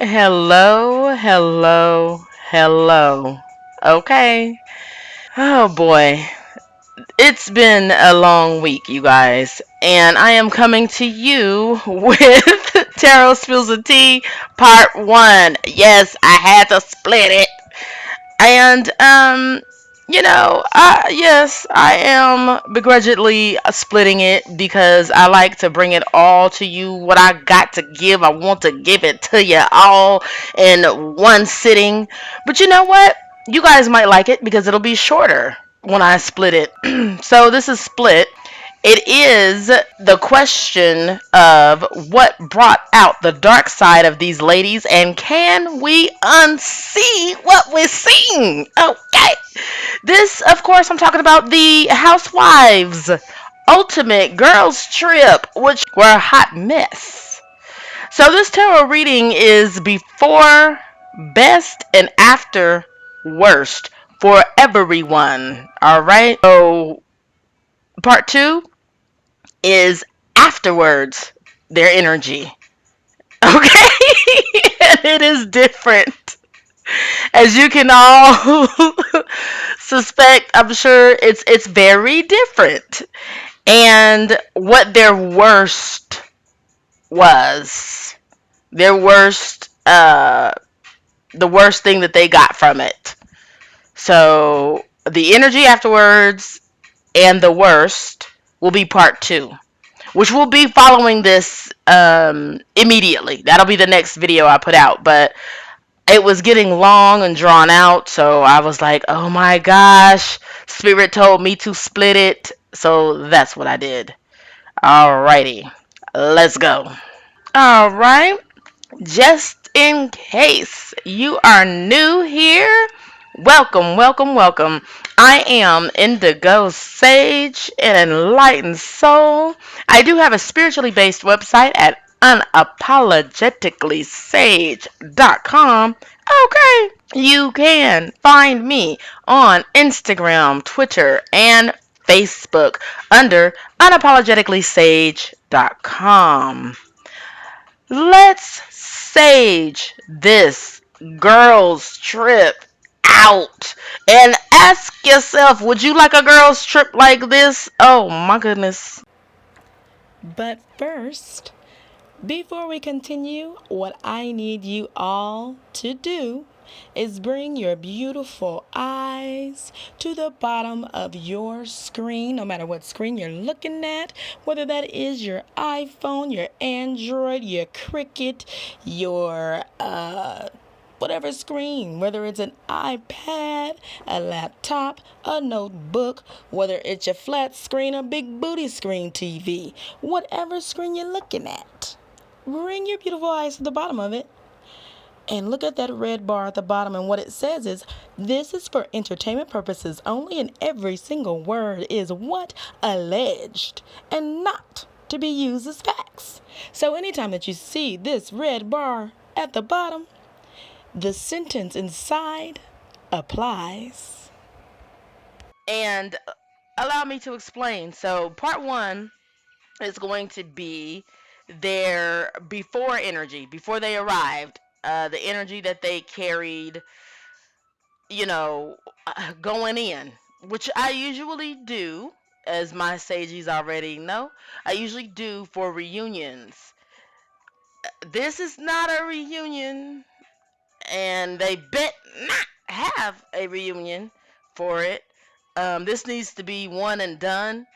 Hello, hello, hello. Okay. Oh boy. It's been a long week, you guys, and I am coming to you with Tarot Spills the Tea Part 1. Yes, I had to split it. And, yes, I am begrudgingly splitting it because I like to bring it all to you. What I got to give, I want to give it to you all in one sitting. But you know what? You guys might like it because it'll be shorter when I split it. So this is split. It is the question of what brought out the dark side of these ladies, and can we unsee what we're seeing? Okay. This, of course, I'm talking about the Housewives Ultimate Girls Trip, which were a hot mess. So this tarot reading is before best and after worst for everyone. All right. So part two is afterwards their energy. Okay? And it is different. As you can all suspect, I'm sure it's very different. And what their worst was. Their worst the worst thing that they got from it. So the energy afterwards and the worst will be part two, which will be following this immediately. That'll be the next video I put out. But it was getting long and drawn out, so I was like, oh my gosh, Spirit told me to split it. So that's what I did. Alrighty, let's go. Alright, just in case you are new here, welcome, welcome, welcome. I am Indigo Sage, an enlightened soul. I do have a spiritually based website at unapologeticallysage.com. Okay, you can find me on Instagram, Twitter, and Facebook under unapologeticallysage.com. Let's sage this girls' trip out and ask yourself, would you like a girls' trip like this? Oh my goodness. But first, before we continue, what I need you all to do is bring your beautiful eyes to the bottom of your screen, no matter what screen you're looking at, whether that is your iPhone, your Android, your Cricket, your whatever screen, whether it's an iPad, a laptop, a notebook, whether it's your flat screen or big booty screen TV, whatever screen you're looking at. Bring your beautiful eyes to the bottom of it and look at that red bar at the bottom, and what it says is, this is for entertainment purposes only, and every single word is what? Alleged, and not to be used as facts. So anytime that you see this red bar at the bottom, the sentence inside applies. And allow me to explain. So, part one is going to be their before energy, before they arrived, the energy that they carried, you know, going in, which I usually do, as my sages already know. I usually do for reunions. This is not a reunion, and they bet not have a reunion for it. This needs to be one and done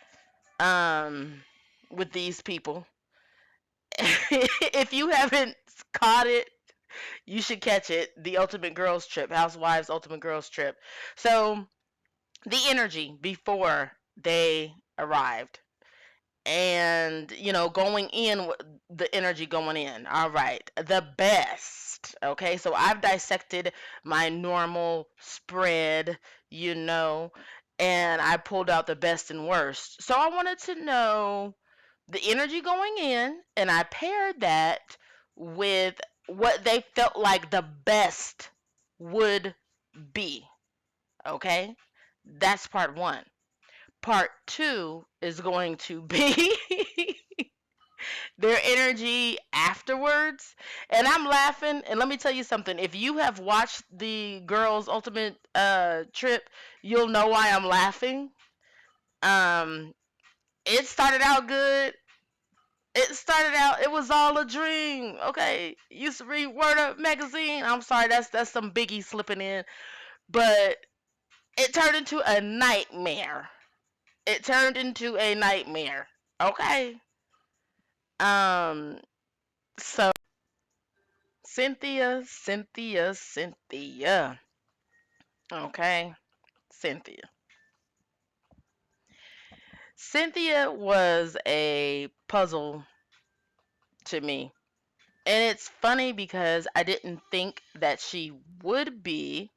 um, with these people. If you haven't caught it, you should catch it. The Ultimate Girls Trip, Housewives Ultimate Girls Trip. So, the energy before they arrived. And, going in, the energy going in. All right. The best. Okay. So, I've dissected my normal spread, you know, and I pulled out the best and worst. So, I wanted to know the energy going in, and I paired that with what they felt like the best would be. Okay, that's part one. Part two is going to be their energy afterwards. And I'm laughing. And let me tell you something. If you have watched the girls' ultimate trip, you'll know why I'm laughing. Um, it started out good. It started out. It was all a dream. Okay, used to read Word Up magazine. I'm sorry, that's some Biggie slipping in, but it turned into a nightmare. It turned into a nightmare. Okay. Um. So Cynthia. Okay, Cynthia. Cynthia was a puzzle to me. And it's funny because I didn't think that she would be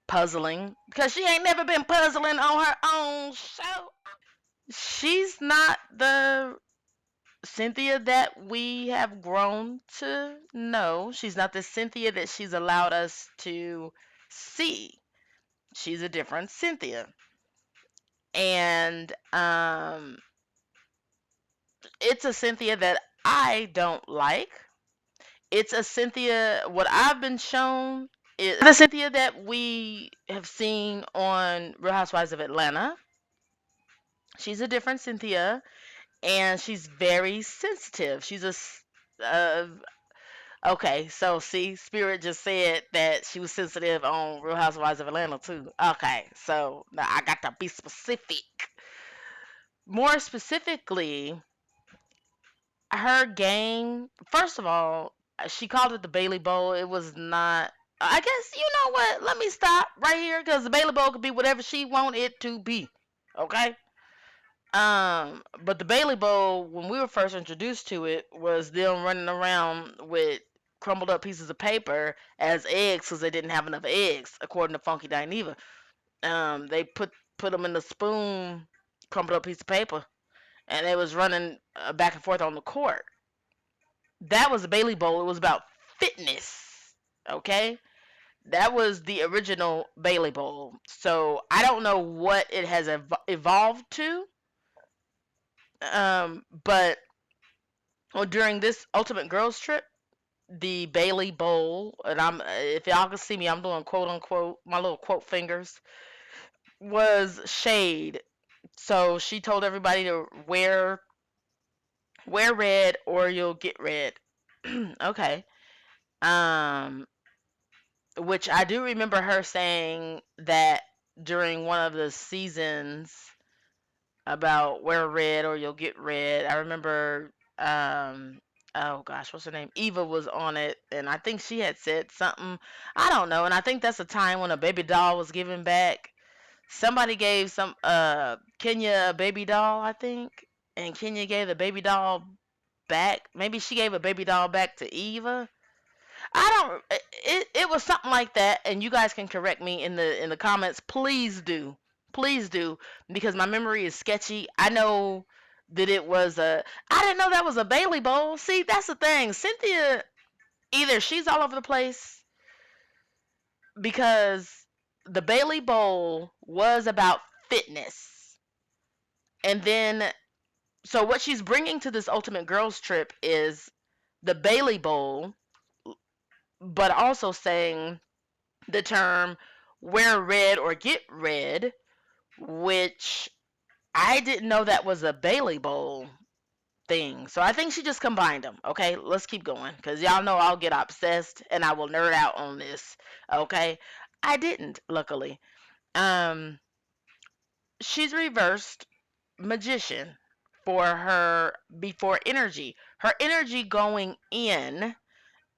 puzzling because she ain't never been puzzling on her own show. She's not the Cynthia that we have grown to know. She's not the Cynthia that she's allowed us to see. She's a different Cynthia. And it's a Cynthia that I don't like. It's a Cynthia, what I've been shown is the Cynthia that we have seen on Real Housewives of Atlanta. She's a different Cynthia, and she's very sensitive. Uh, okay, so see, Spirit just said that she was sensitive on Real Housewives of Atlanta too. Okay, so now I got to be specific. More specifically, her game, first of all, she called it the Bailey Bowl. It was not. I guess you know what? Let me stop right here because the Bailey Bowl could be whatever she want it to be. Okay. But the Bailey Bowl, when we were first introduced to it, was them running around with crumbled up pieces of paper as eggs because they didn't have enough eggs, according to Funky Dineva. They put them in the spoon, crumbled up piece of paper, and they was running back and forth on the court. That was the Bailey Bowl. It was about fitness. Okay? That was the original Bailey Bowl. So I don't know what it has evolved to. But during this Ultimate Girls Trip, the Bailey Bowl, and I'm if y'all can see me, I'm doing quote unquote my little quote fingers, was shade. So she told everybody to wear red or you'll get red. Okay. Um, which I do remember her saying that during one of the seasons about wear red or you'll get red. I remember, oh gosh, what's her name? Eva was on it, and I think she had said something. I don't know, and I think that's a time when a baby doll was given back. Somebody gave Kenya a baby doll, I think, and Kenya gave the baby doll back. Maybe she gave a baby doll back to Eva. I don't. It was something like that, and you guys can correct me in the comments. Please do, because my memory is sketchy. I know that it was a. I didn't know that was a Bailey Bowl. See, that's the thing. Cynthia, either she's all over the place because the Bailey Bowl was about fitness, and then so what she's bringing to this Ultimate Girls Trip is the Bailey Bowl, but also saying the term wear red or get red, which I didn't know that was a Bailey Bowl thing. So I think she just combined them. Okay, let's keep going because y'all know I'll get obsessed and I will nerd out on this. Okay, I didn't, luckily. Um, she's reversed magician for her before energy. Her energy going in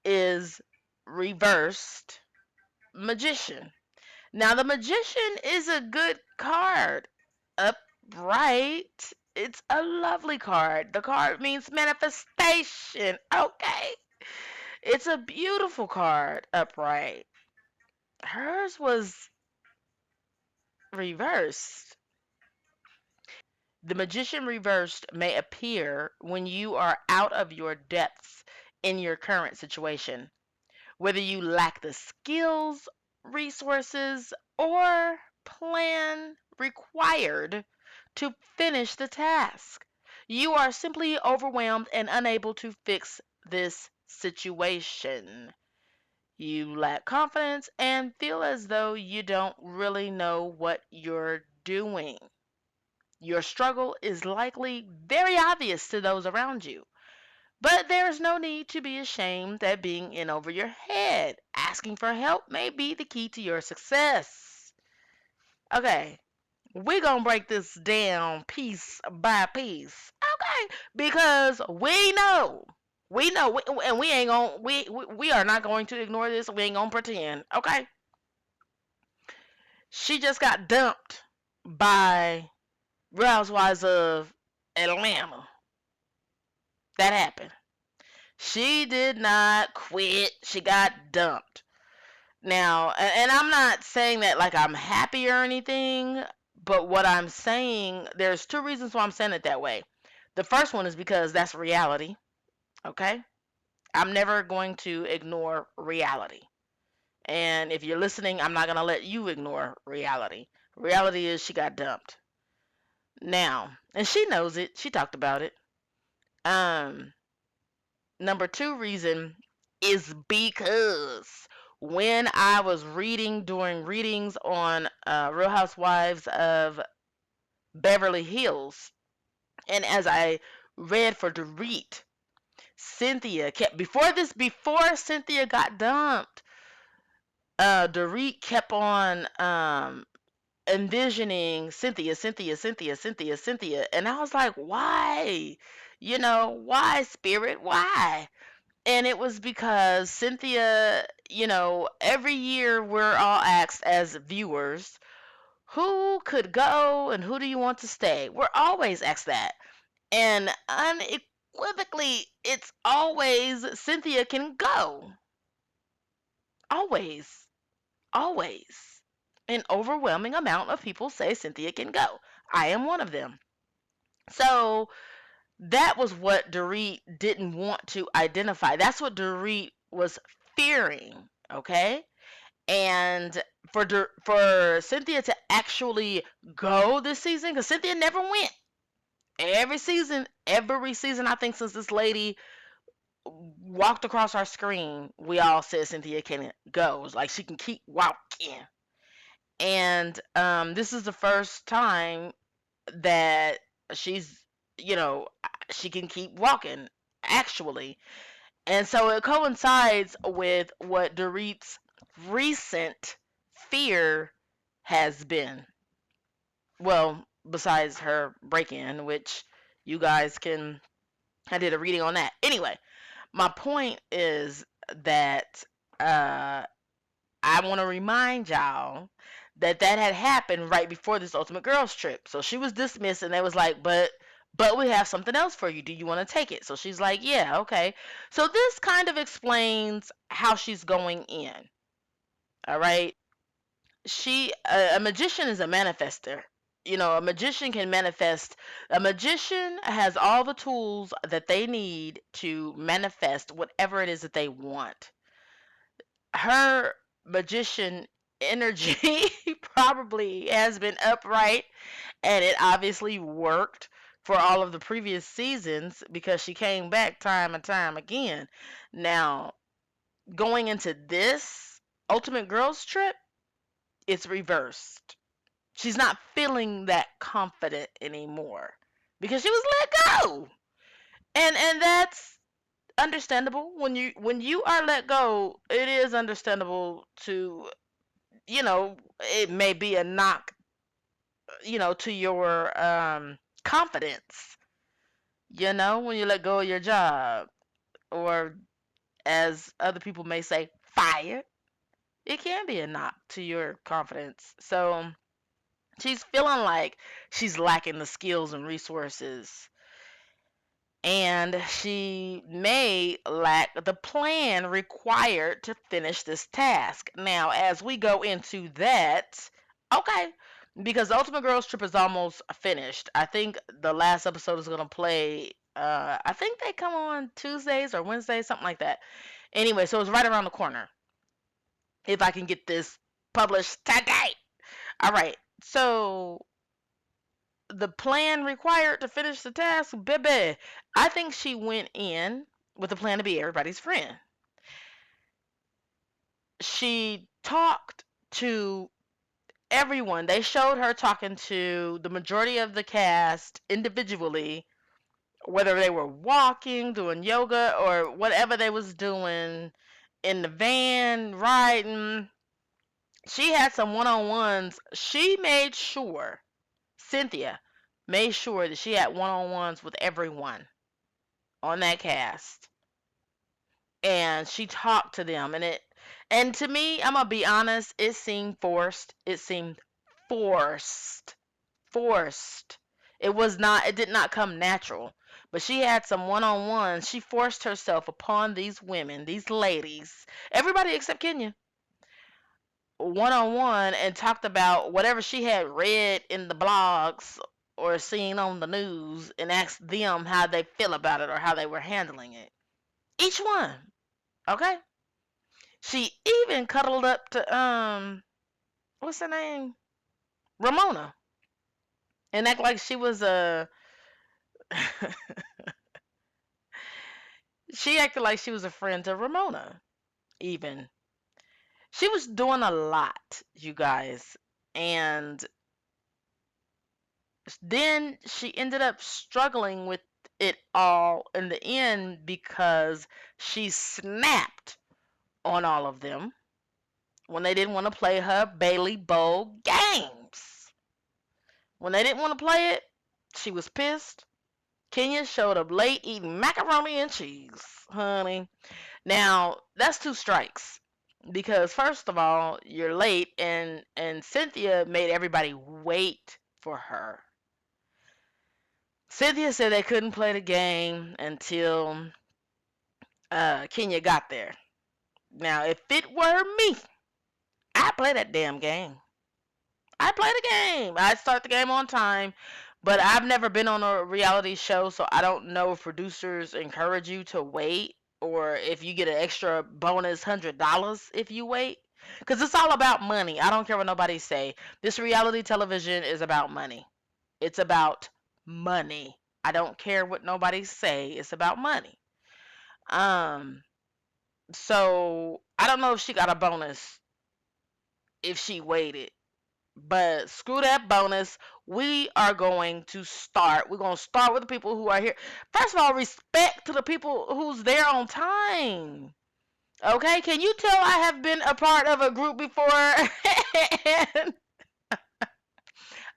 is reversed magician. Now, the magician is a good card. Upright. It's a lovely card. The card means manifestation. Okay. It's a beautiful card, upright. Hers was reversed. The magician reversed may appear when you are out of your depths in your current situation, whether you lack the skills, resources, or plan required to finish the task. You are simply overwhelmed and unable to fix this situation. You lack confidence and feel as though you don't really know what you're doing. Your struggle is likely very obvious to those around you. But there is no need to be ashamed at being in over your head. Asking for help may be the key to your success. Okay, we're gonna break this down piece by piece. Okay, because and we ain't gonna, we are not going to ignore this. We ain't gonna pretend. Okay, she just got dumped by Real Housewives of Atlanta. That happened. She did not quit. She got dumped. Now, and I'm not saying that like I'm happy or anything, but what I'm saying, there's two reasons why I'm saying it that way. The first one is because that's reality, okay? I'm never going to ignore reality. And if you're listening, I'm not going to let you ignore reality. Reality is she got dumped. Now, and she knows it. She talked about it. Um, Number two reason is because when I was reading during readings on Real Housewives of Beverly Hills, and as I read for Dorit, Cynthia kept before Cynthia got dumped. Dorit kept on envisioning Cynthia, and I was like, why? Why, Spirit? Why? And it was because Cynthia, every year we're all asked as viewers, who could go and who do you want to stay? We're always asked that. And unequivocally, it's always Cynthia can go. Always. Always. An overwhelming amount of people say Cynthia can go. I am one of them. So that was what Dorit didn't want to identify. That's what Dorit was fearing. Okay, and for Cynthia to actually go this season, because Cynthia never went. Every season, I think since this lady walked across our screen, we all said Cynthia can go. It's like she can keep walking, and this is the first time that she's, you know, she can keep walking actually. And so it coincides with what Dorit's recent fear has been. Well, besides her break in, which you guys can, I did a reading on that. Anyway, my point is that I want to remind y'all that had happened right before this Ultimate Girls Trip. So she was dismissed, and they was like, but we have something else for you. Do you want to take it? So she's like, yeah, okay. So this kind of explains how she's going in. All right. A magician is a manifester. A magician can manifest. A magician has all the tools that they need to manifest whatever it is that they want. Her magician energy probably has been upright, and it obviously worked for all of the previous seasons because she came back time and time again. Now, going into this Ultimate Girls Trip, it's reversed. She's not feeling that confident anymore because she was let go. And that's understandable. When you are let go, it is understandable to, it may be a knock, to your confidence, when you let go of your job, or as other people may say, fired. It can be a knock to your confidence. So she's feeling like she's lacking the skills and resources, and she may lack the plan required to finish this task. Now, as we go into that, okay, because the Ultimate Girls Trip is almost finished. I think the last episode is going to play. I think they come on Tuesdays or Wednesdays, something like that. Anyway, so it's right around the corner. If I can get this published today. All right. So the plan required to finish the task, baby. I think she went in with a plan to be everybody's friend. She talked to everyone. They showed her talking to the majority of the cast individually, whether they were walking, doing yoga, or whatever they was doing in the van, riding. She had some one-on-ones. She made sure, Cynthia made sure that she had one-on-ones with everyone on that cast. And she talked to them, and to me, I'm gonna be honest, it seemed forced. It seemed forced. Forced. It did not come natural. But she had some one-on-ones. She forced herself upon these women, these ladies, everybody except Kenya, one-on-one, and talked about whatever she had read in the blogs or seen on the news, and asked them how they feel about it or how they were handling it. Each one. Okay? She even cuddled up to what's her name? Ramona. And act like she was a she acted like she was a friend to Ramona, even. She was doing a lot, you guys. And then she ended up struggling with it all in the end because she snapped on all of them when they didn't want to play her Bailey Bowl games. When they didn't want to play it, she was pissed. Kenya showed up late eating macaroni and cheese, honey. Now, that's two strikes. Because first of all, you're late, and Cynthia made everybody wait for her. Cynthia said they couldn't play the game until Kenya got there. Now, if it were me, I'd play that damn game. I play the game. I start the game on time, but I've never been on a reality show, so I don't know if producers encourage you to wait or if you get an extra bonus $100 if you wait. Because it's all about money. I don't care what nobody say. This reality television is about money. It's about money. I don't care what nobody say. It's about money. Um, so I don't know if she got a bonus if she waited. But screw that bonus. We are going to start. We're going to start with the people who are here. First of all, respect to the people who's there on time. Okay? Can you tell I have been a part of a group before? And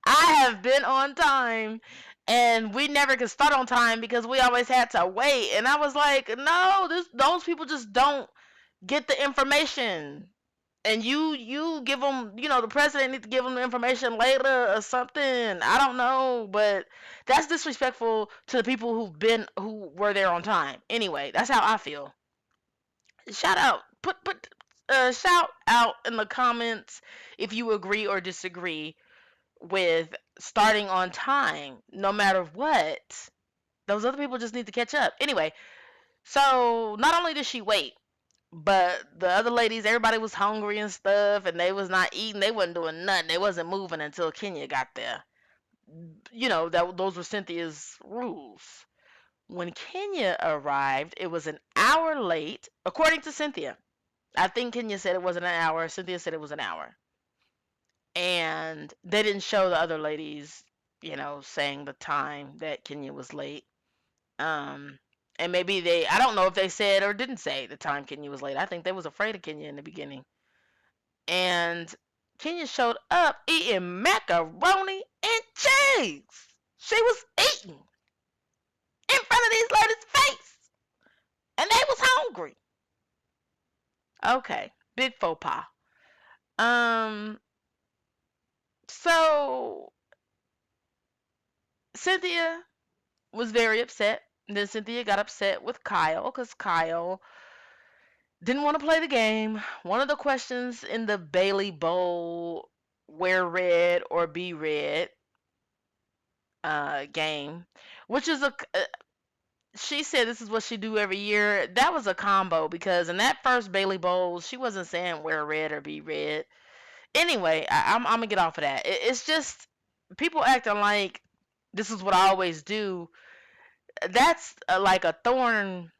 I have been on time. And we never could start on time because we always had to wait. And I was like, no, those people just don't get the information. And you give them, the president need to give them the information later or something. I don't know, but that's disrespectful to the people who were there on time. Anyway, that's how I feel. Shout out, shout out in the comments if you agree or disagree with starting on time, no matter what. Those other people just need to catch up. Anyway, so not only did she wait, but the other ladies, everybody was hungry and stuff, and they was not eating. They wasn't doing nothing. They wasn't moving until Kenya got there. That those were Cynthia's rules. When Kenya arrived, it was an hour late, according to Cynthia. I think Kenya said it wasn't an hour. Cynthia said it was an hour, and they didn't show the other ladies, saying the time that Kenya was late. Um, and maybe I don't know if they said or didn't say the time Kenya was late. I think they was afraid of Kenya in the beginning. And Kenya showed up eating macaroni and cheese. She was eating in front of these ladies' face. And they was hungry. Okay. Big faux pas. Um, so Cynthia was very upset. And then Cynthia got upset with Kyle because Kyle didn't want to play the game. One of the questions in the Bailey Bowl, wear red or be red game, which is she said this is what she do every year. That was a combo because in that first Bailey Bowl, she wasn't saying wear red or be red. Anyway, I'm gonna get off of that. It's just people acting like This is what I always do. That's like a thorn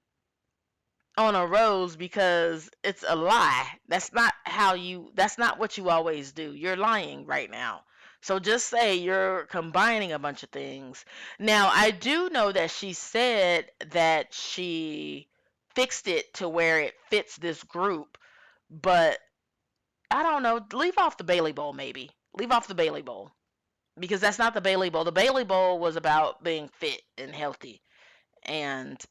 on a rose because it's a lie. That's not what you always do. You're lying right now. So just say you're combining a bunch of things. Now, I do know that she said that she fixed it to where it fits this group, but I don't know. Leave off the Bailey Bowl, maybe. Leave off the Bailey Bowl because that's not the Bailey Bowl. The Bailey Bowl was about being fit and healthy, and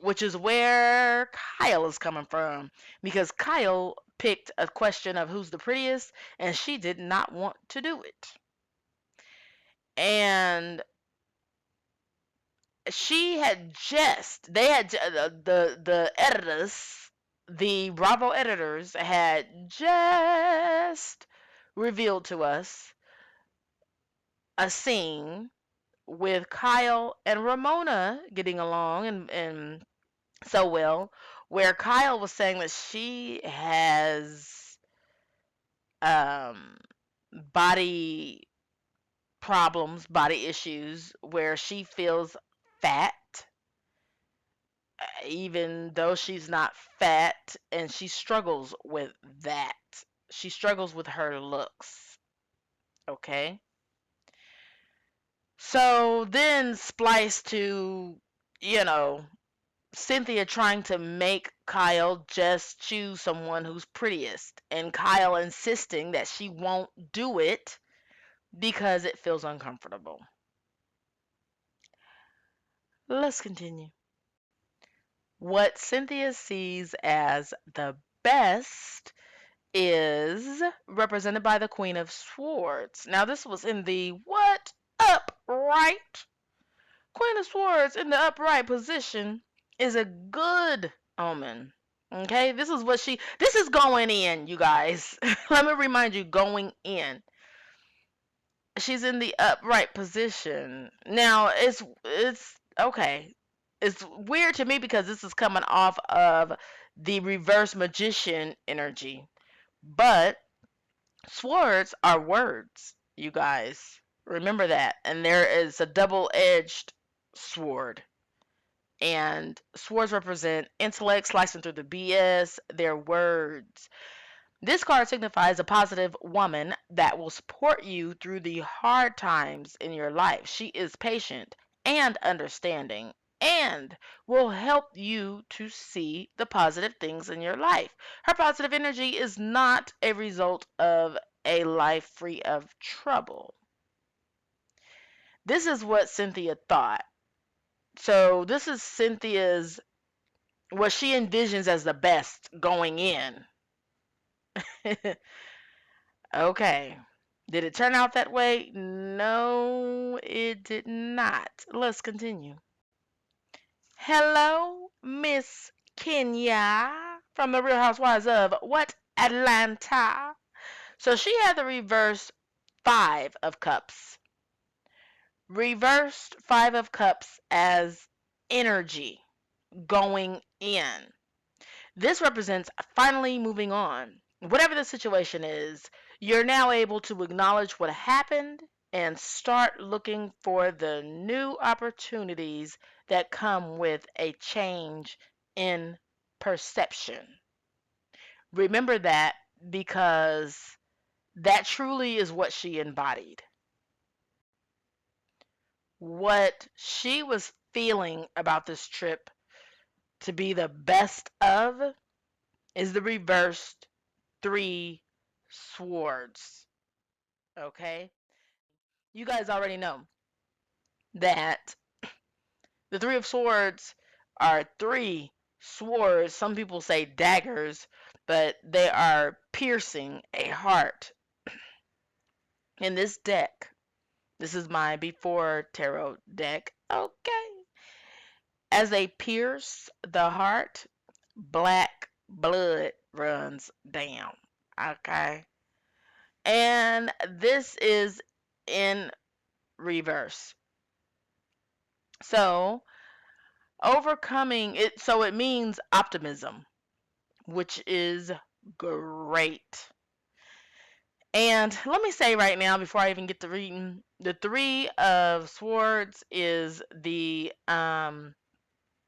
which is where Kyle is coming from because Kyle picked a question of who's the prettiest and she did not want to do it. And she had just they had the editors, the Bravo editors had just revealed to us a scene with Kyle and Ramona getting along and so well, where Kyle was saying that she has um, body problems, body issues, where she feels fat, even though she's not fat, and she struggles with that. She struggles with her looks. Okay. So then splice to, you know, Cynthia trying to make Kyle just choose someone who's prettiest, and Kyle insisting that she won't do it because it feels uncomfortable. Let's continue. What Cynthia sees as the best is represented by the Queen of Swords. Now, this was in the what upright. Queen of Swords in the upright position is a good omen. Okay, this is going in, you guys. Let me remind you, going in. She's in the upright position. Now, it's okay. It's weird to me because this is coming off of the reverse magician energy. But swords are words, you guys. Remember that. And there is a double-edged sword. And swords represent intellect slicing through the BS. They're words. This card signifies a positive woman that will support you through the hard times in your life. She is patient and understanding and will help you to see the positive things in your life. Her positive energy is not a result of a life free of trouble. This is what Cynthia thought. So, this is Cynthia's, what she envisions as the best going in. Okay. Did it turn out that way? No, it did not. Let's continue. Hello, Miss Kenya from the Real Housewives of what? Atlanta. So she had the reverse Five of Cups. Reversed Five of Cups as energy going in. This represents finally moving on. Whatever the situation is, you're now able to acknowledge what happened and start looking for the new opportunities that come with a change in perception. Remember that because that truly is what she embodied. What she was feeling about this trip to be the best of is the reversed three swords. Okay? You guys already know that the three of swords are three swords. Some people say daggers, but they are piercing a heart. In this deck, this is my before tarot deck. Okay. As they pierce the heart, black blood runs down. Okay. And this is in reverse. So, overcoming it, so it means optimism, which is great. And let me say right now, before I even get to reading, the Three of Swords is the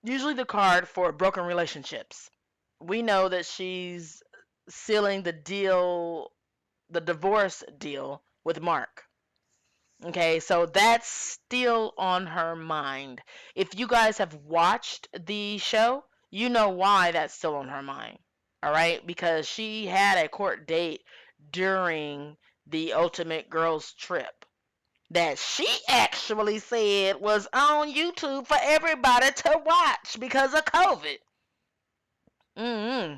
usually the card for broken relationships. We know that she's sealing the deal, the divorce deal with Mark. Okay, so that's still on her mind. If you guys have watched the show, you know why that's still on her mind. All right, because she had a court date during the Ultimate Girls Trip that she actually said was on YouTube for everybody to watch because of COVID. Mm-hmm.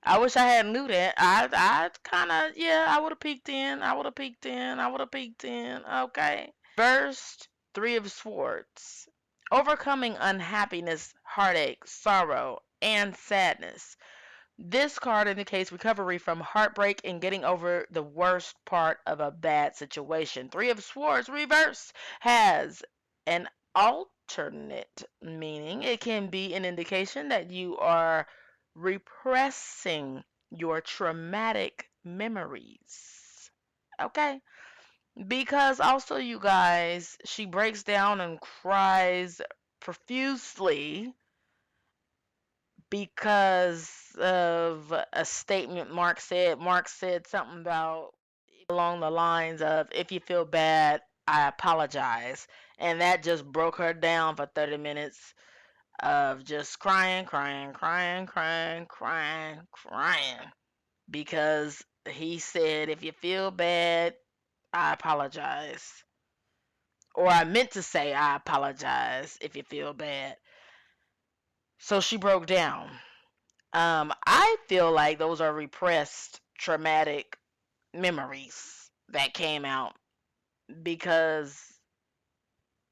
I wish I had knew that. I kind of, yeah, I would have peeked in. I would have peeked in. I would have peeked in. Okay. Reversed Three of Swords. Overcoming unhappiness, heartache, sorrow, and sadness. This card indicates recovery from heartbreak and getting over the worst part of a bad situation. Three of Swords reverse has an alternate meaning. It can be an indication that you are repressing your traumatic memories. Okay? Because also, you guys, she breaks down and cries profusely because of a statement Mark said. Mark said something about along the lines of, if you feel bad, I apologize. And that just broke her down for 30 minutes of just crying, crying, crying, crying, crying, crying. Because he said, if you feel bad, I apologize. Or I meant to say, I apologize if you feel bad. So she broke down. I feel like those are repressed traumatic memories that came out because,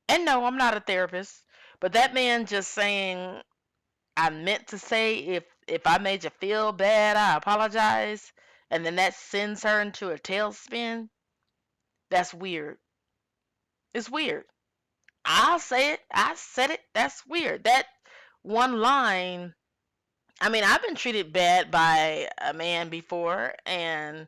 and no, I'm not a therapist, but that man just saying, I meant to say, if I made you feel bad, I apologize, and then that sends her into a tailspin. That's weird. It's weird. I'll say it. I said it. That's weird. That one line. I mean, I've been treated bad by a man before, and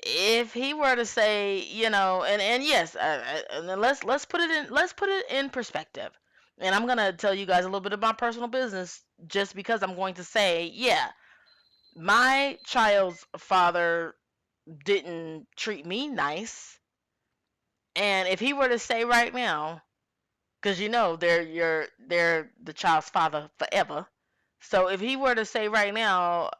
if he were to say, and yes, and then let's put it in perspective. And I'm gonna tell you guys a little bit of my personal business, just because I'm going to say, yeah, my child's father didn't treat me nice, and if he were to say right now, because they're the child's father forever. So if he were to say right now,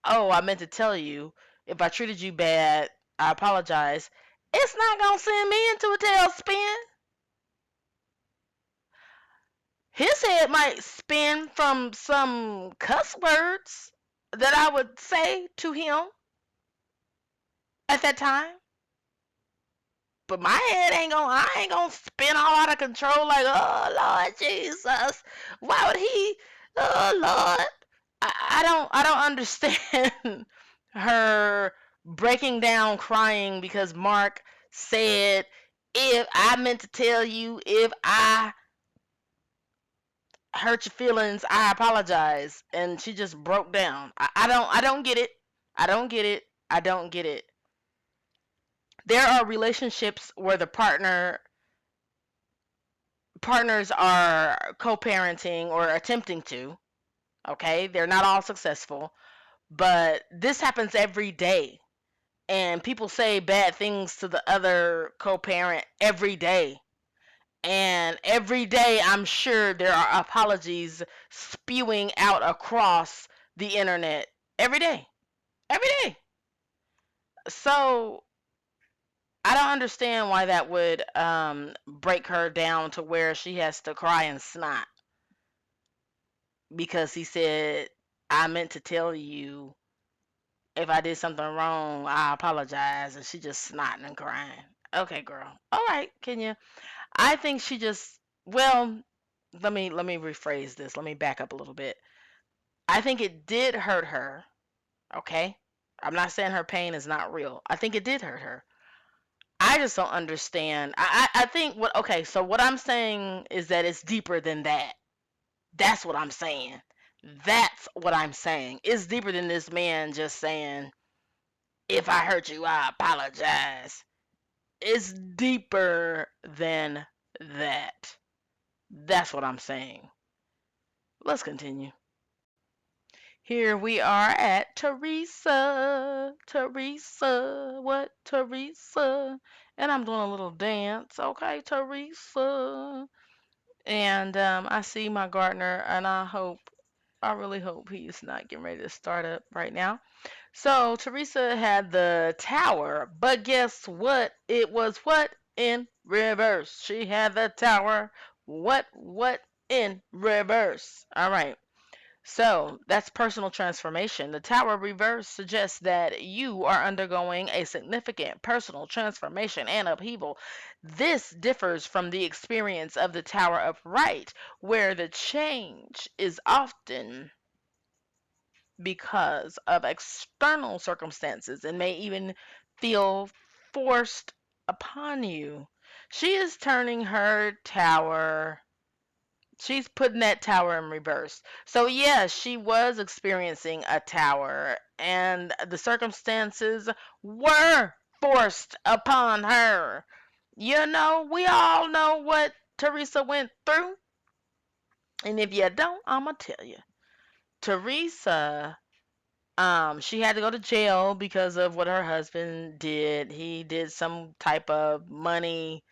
"Oh, I meant to tell you, if I treated you bad, I apologize," it's not gonna send me into a tailspin. His head might spin from some cuss words that I would say to him at that time. But my head I ain't gonna spin all out of control like, oh Lord Jesus, why would he, oh Lord. I don't understand her breaking down crying because Mark said, if I meant to tell you, if I hurt your feelings, I apologize. And she just broke down. I don't get it. I don't get it. I don't get it. There are relationships where the partners are co-parenting or attempting to. Okay, they're not all successful, but this happens every day, and people say bad things to the other co-parent every day. And every day, I'm sure there are apologies spewing out across the internet. Every day. Every day. So, I don't understand why that would break her down to where she has to cry and snot because he said, I meant to tell you, if I did something wrong, I apologize. And she just snotting and crying. Okay, girl. All right, Kenya. I think she just, well, let me rephrase this. Let me back up a little bit. I think it did hurt her. Okay? I'm not saying her pain is not real. I think it did hurt her. I just don't understand. I think what, okay, so what I'm saying is that it's deeper than that. That's what I'm saying. That's what I'm saying. It's deeper than this man just saying, If I hurt you, I apologize. It's deeper than that. That's what I'm saying. Let's continue. Here we are at Teresa. Teresa. What? Teresa. And I'm doing a little dance. Okay, Teresa. And I see my gardener, and I really hope he's not getting ready to start up right now. So Teresa had the tower, but guess what? It was what? In reverse. She had the tower. What? In reverse. All right. So that's personal transformation. The tower reverse suggests that you are undergoing a significant personal transformation and upheaval. This differs from the experience of the tower upright, where the change is often because of external circumstances and may even feel forced upon you. She is turning her tower. She's putting that tower in reverse. So, yes, she was experiencing a tower, and the circumstances were forced upon her. You know, we all know what Teresa went through. And if you don't, I'm going to tell you. Teresa, she had to go to jail because of what her husband did. He did some type of money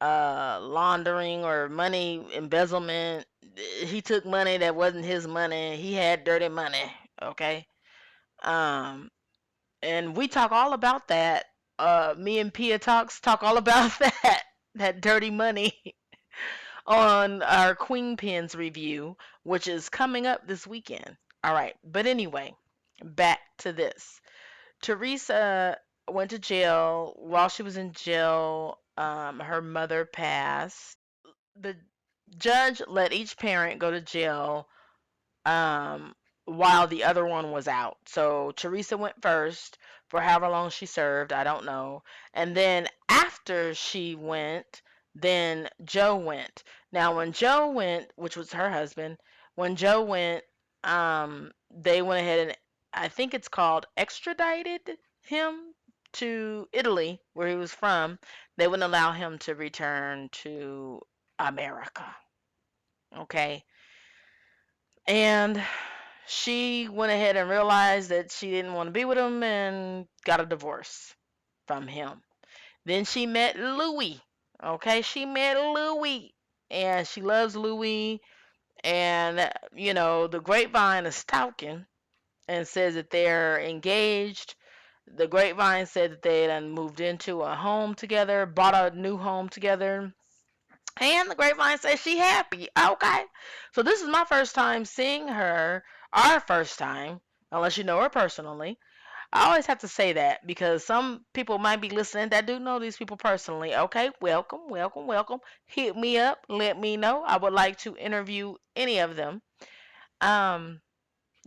laundering or money embezzlement. He took money that wasn't his money. He had dirty money. Okay. Um, and we talk all about that. Me and Pia talk all about that dirty money on our Queen Pins review, which is coming up this weekend. All right. But anyway, back to this. Teresa went to jail. While she was in jail, her mother passed. The judge let each parent go to jail um, while the other one was out. So Teresa went first for however long she served. I don't know. And then after she went, then Joe went. Now, when Joe went, which was her husband, when Joe went, they went ahead and I think it's called extradited him to Italy, where he was from. They wouldn't allow him to return to America. Okay. And she went ahead and realized that she didn't want to be with him and got a divorce from him. Then she met Louis. Okay, she met Louis. And she loves Louis. And, the grapevine is talking and says that they're engaged. The grapevine said that they had moved into a home together, bought a new home together. And the grapevine says she happy. Okay. So this is my first time seeing her. Our first time, unless you know her personally. I always have to say that because some people might be listening that do know these people personally. Okay. Welcome, welcome, welcome. Hit me up. Let me know. I would like to interview any of them. Um.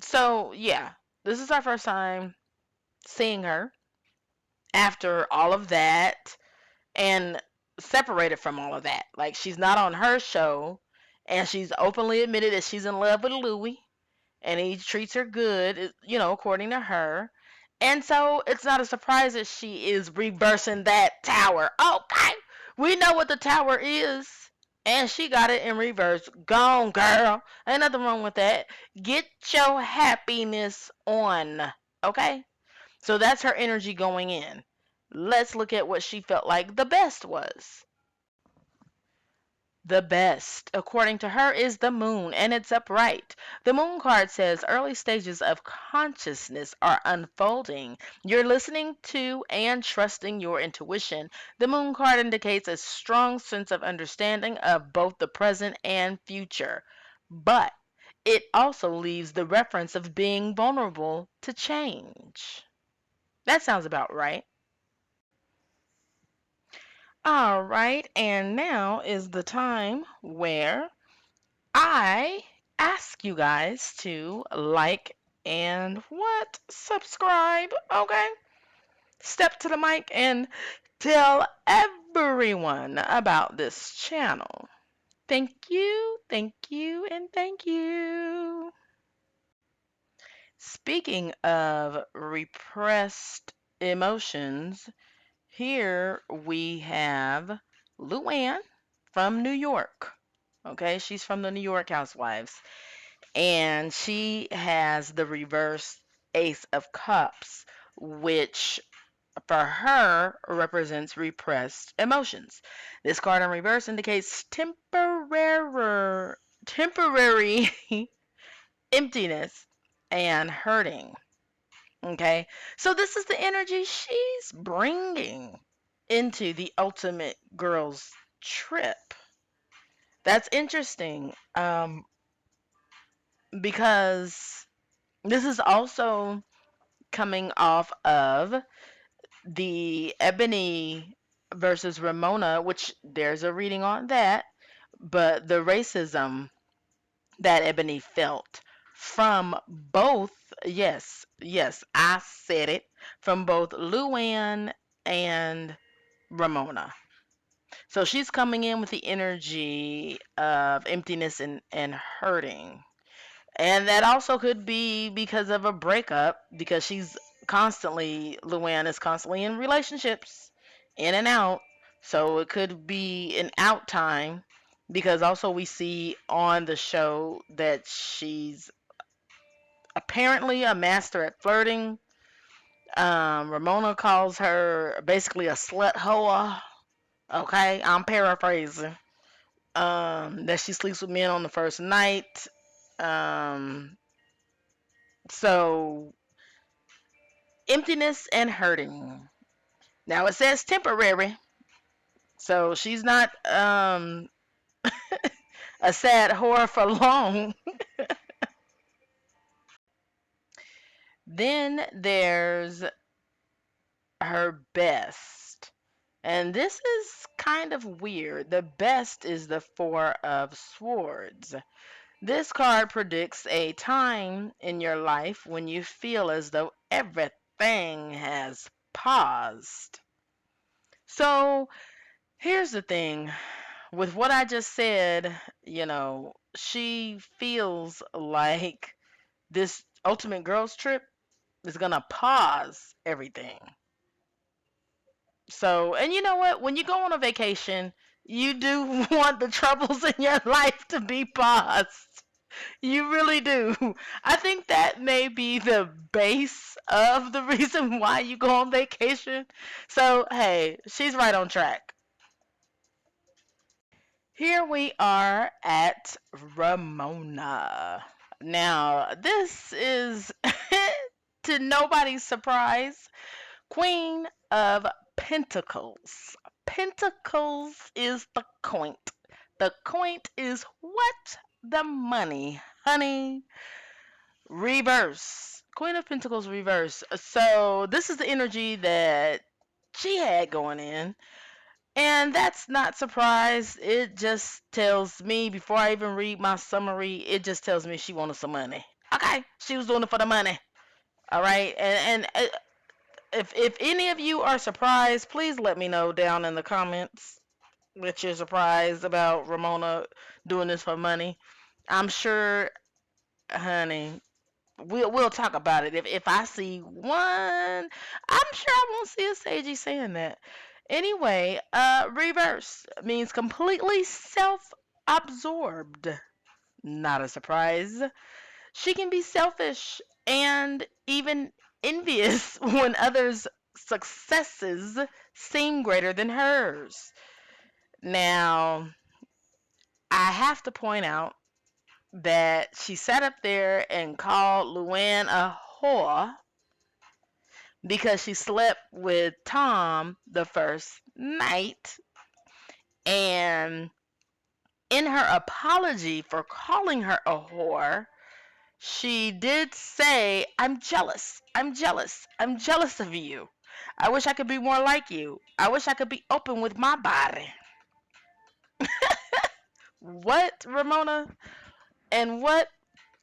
So yeah, this is our first time seeing her after all of that and separated from all of that. Like she's not on her show, and she's openly admitted that she's in love with Louis, and he treats her good, according to her. And so it's not a surprise that she is reversing that tower. Okay, we know what the tower is. And she got it in reverse. Gone, girl. Ain't nothing wrong with that. Get your happiness on. Okay? So that's her energy going in. Let's look at what she felt like the best was. The best, according to her, is the moon, and it's upright. The moon card says early stages of consciousness are unfolding. You're listening to and trusting your intuition. The moon card indicates a strong sense of understanding of both the present and future. But it also leaves the reference of being vulnerable to change. That sounds about right. All right, and now is the time where I ask you guys to like and what? Subscribe, okay? Step to the mic and tell everyone about this channel. Thank you, and thank you. Speaking of repressed emotions, here we have Luann from New York. Okay, she's from the New York Housewives. And she has the reverse Ace of Cups, which for her represents repressed emotions. This card in reverse indicates temporary emptiness and hurting. Okay, so this is the energy she's bringing into the ultimate girls trip. That's interesting, because this is also coming off of the Ebony versus Ramona, which there's a reading on that, but the racism that Ebony felt from both, yes, yes, I said it, from both Luann and Ramona. So she's coming in with the energy of emptiness and hurting. And that also could be because of a breakup, because Luann is constantly in relationships, in and out. So it could be an out time, because also we see on the show that she's apparently a master at flirting. Ramona calls her basically a slut hoa. Okay, I'm paraphrasing. That she sleeps with men on the first night. Um, so emptiness and hurting. Now it says temporary, so she's not a sad whore for long. Then there's her best. And this is kind of weird. The best is the Four of Swords. This card predicts a time in your life when you feel as though everything has paused. So here's the thing. With what I just said, she feels like this ultimate girls trip is gonna pause everything. So, and you know what? When you go on a vacation, you do want the troubles in your life to be paused. You really do. I think that may be the base of the reason why you go on vacation. So, hey, she's right on track. Here we are at Ramona. Now, this is, to nobody's surprise, Queen of Pentacles. Pentacles is the quint. The quint is what? The money, honey. Reverse. Queen of Pentacles reverse. So, this is the energy that she had going in. And that's not surprise. It just tells me, before I even read my summary, it just tells me she wanted some money. Okay, she was doing it for the money. All right, and if any of you are surprised, please let me know down in the comments that you're surprised about Ramona doing this for money. I'm sure, honey, we'll talk about it. If I see one, I'm sure I won't see a Sagey saying that. Anyway, reverse means completely self-absorbed. Not a surprise. She can be selfish and even envious when others' successes seem greater than hers. Now, I have to point out that she sat up there and called Luann a whore because she slept with Tom the first night. And in her apology for calling her a whore, she did say, I'm jealous. I'm jealous. I'm jealous of you. I wish I could be more like you. I wish I could be open with my body. What, Ramona? And what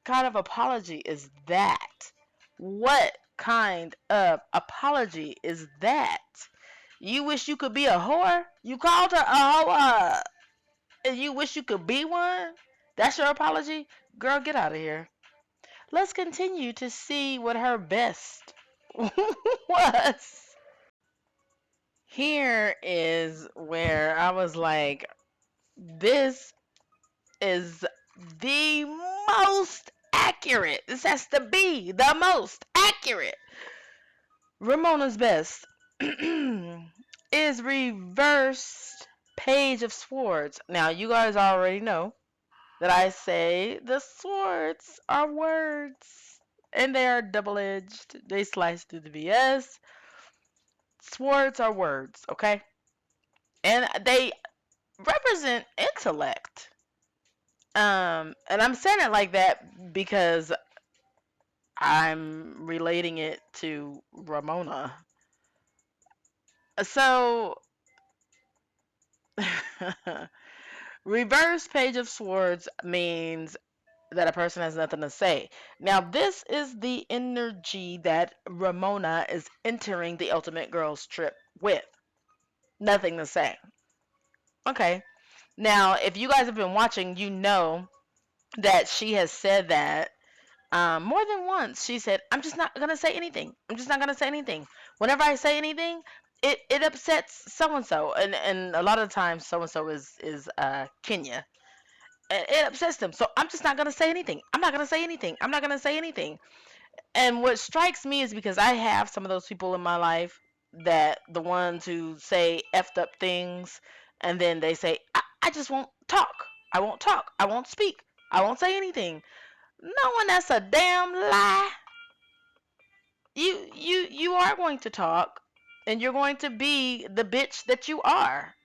kind of apology is that? What kind of apology is that? You wish you could be a whore? You called her a whore, and you wish you could be one? That's your apology? Girl, get out of here. Let's continue to see what her best was here is where I was like, this is the most accurate. This has to be the most accurate. Ramona's best is reversed page of swords. Now, you guys already know that I say the swords are words and they are double edged. They slice through the BS. Swords are words, okay? And they represent intellect. And I'm saying it like that because I'm relating it to Ramona. So, reverse page of swords means that a person has nothing to say. Now, this is the energy that Ramona is entering the Ultimate Girls Trip with. Nothing to say. Okay. Now, if you guys have been watching, you know that she has said that more than once. She said, I'm just not going to say anything. I'm just not going to say anything. Whenever I say anything, it upsets so and so. And a lot of times, so and so is Kenya. It upsets them. So I'm just not going to say anything. I'm not going to say anything. I'm not going to say anything. And what strikes me is because I have some of those people in my life that the ones who say effed up things and then they say, I just won't talk. I won't talk. I won't speak. I won't say anything. Knowing that's a damn lie. You are going to talk and you're going to be the bitch that you are.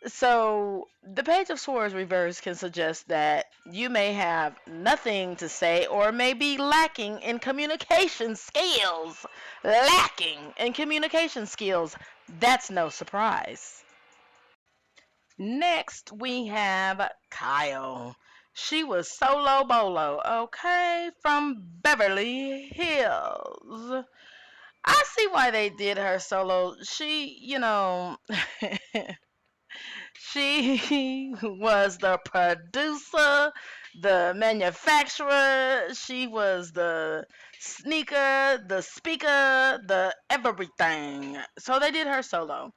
So, the Page of Swords reverse can suggest that you may have nothing to say or may be lacking in communication skills. Lacking in communication skills. That's no surprise. Next, we have Kyle. She was solo bolo, okay, from Beverly Hills. I see why they did her solo. She was the producer, the manufacturer, she was the sneaker, the speaker, the everything. So they did her solo.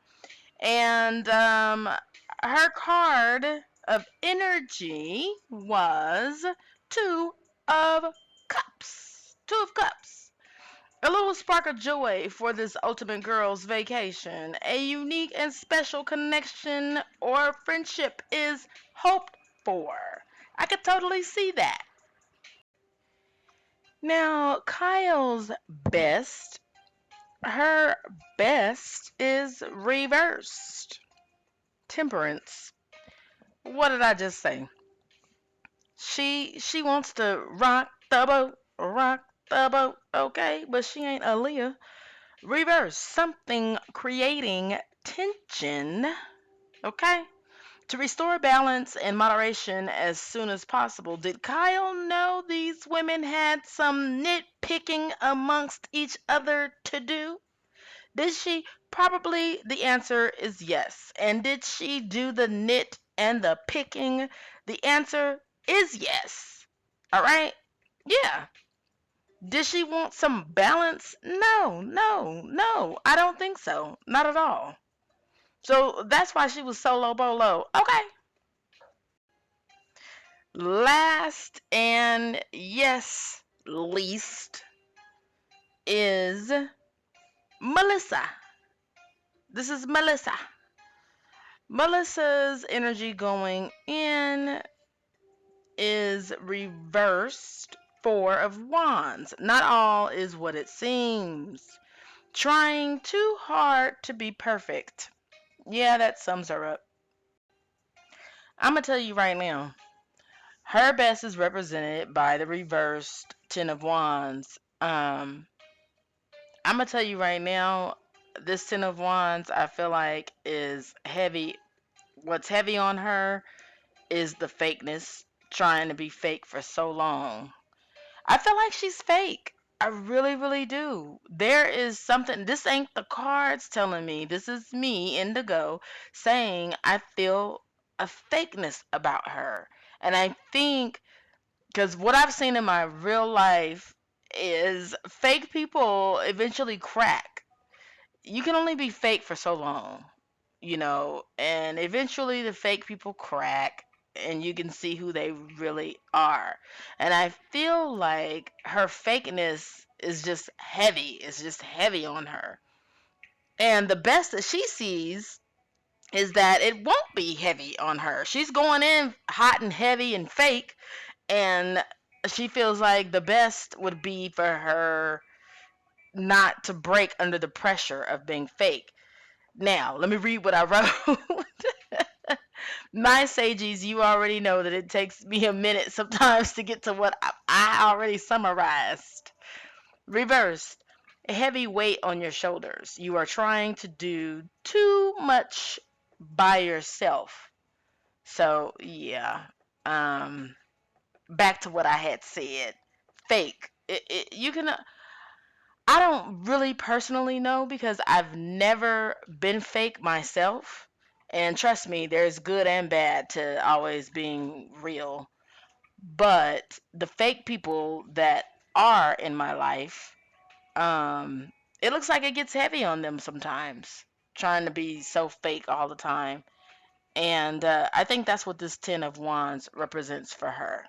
And her card of energy was Two of Cups. A little spark of joy for this Ultimate Girls vacation. A unique and special connection or friendship is hoped for. I could totally see that. Now, Kyle's best, her best is reversed. Temperance. What did I just say? She wants to rock the boat, okay? But she ain't Aaliyah. Reverse, something creating tension, okay? To restore balance and moderation as soon as possible. Did Kyle know these women had some nitpicking amongst each other to do? Did she? Probably the answer is yes. And did she do the nit and the picking? The answer is yes. All right? Yeah. Did she want some balance? No, no, no. I don't think so. Not at all. So that's why she was solo bolo. Okay. Last and yes, least is Melissa. This is Melissa. Melissa's energy going in is reversed Four of Wands. Not all is what it seems. Trying too hard to be perfect. Yeah, that sums her up. I'm going to tell you right now. Her best is represented by the reversed Ten of Wands. I'm going to tell you right now. This Ten of Wands, I feel like, is heavy. What's heavy on her is the fakeness. Trying to be fake for so long. I feel like she's fake. I really, really do. There is something. This ain't the cards telling me. This is me, Indigo, saying I feel a fakeness about her. And I think, because what I've seen in my real life is fake people eventually crack. You can only be fake for so long, and eventually the fake people crack and you can see who they really are. And I feel like her fakeness is just heavy. It's just heavy on her. And the best that she sees is that it won't be heavy on her. She's going in hot and heavy and fake, and she feels like the best would be for her not to break under the pressure of being fake. Now, let me read what I wrote. My sages, you already know that it takes me a minute sometimes to get to what I already summarized. Reversed. A heavy weight on your shoulders. You are trying to do too much by yourself. So, yeah. Um, Back to what I had said. Fake. You can. I don't really personally know because I've never been fake myself. And trust me, there's good and bad to always being real. But the fake people that are in my life, it looks like it gets heavy on them sometimes, trying to be so fake all the time. And I think that's what this Ten of Wands represents for her.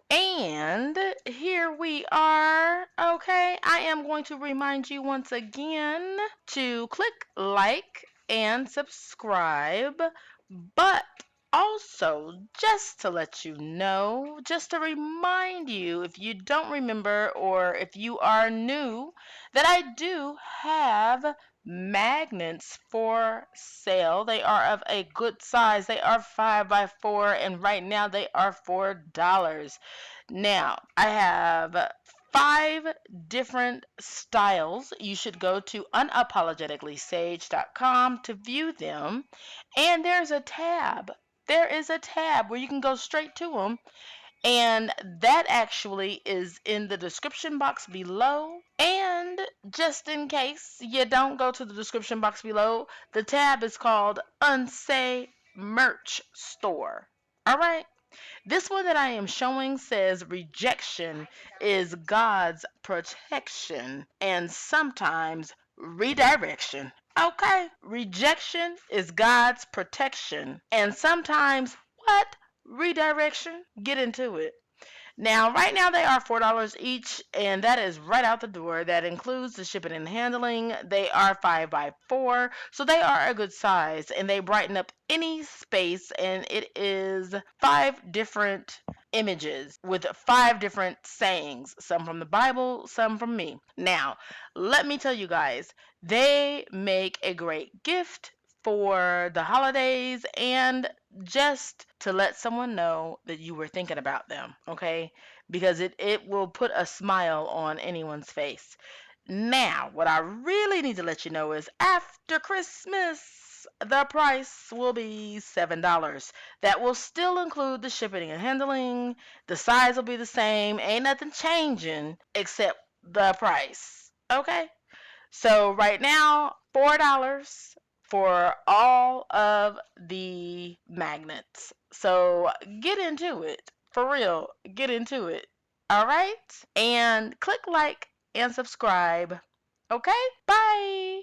And here we are. Okay, I am going to remind you once again to click like and subscribe. But also, just to let you know, just to remind you if you don't remember or if you are new, that I do have magnets for sale. They are of a good size. They are 5 by 4 and right now they are $4. Now, I have 5 different styles. You should go to unapologeticallysage.com to view them. And there's a tab. There is a tab where you can go straight to them. And that actually is in the description box below. And just in case you don't go to the description box below, the tab is called Unsay Merch Store. All right. This one that I am showing says rejection is God's protection and sometimes redirection. Okay, rejection is God's protection and sometimes what? Redirection. Get into it. Now, right now they are $4 each, and that is right out the door. That includes the shipping and handling. They are 5 by 4, so they are a good size, and they brighten up any space. And it is 5 different images with 5 different sayings, some from the Bible, some from me. Now, let me tell you guys, they make a great gift for the holidays and just to let someone know that you were thinking about them, okay? Because it will put a smile on anyone's face. Now, what I really need to let you know is after Christmas, the price will be $7. That will still include the shipping and handling. The size will be the same. Ain't nothing changing except the price. Okay? So right now, $4 for all of the magnets. So get into it. For real, get into it. All right? And click like and subscribe. Okay? Bye.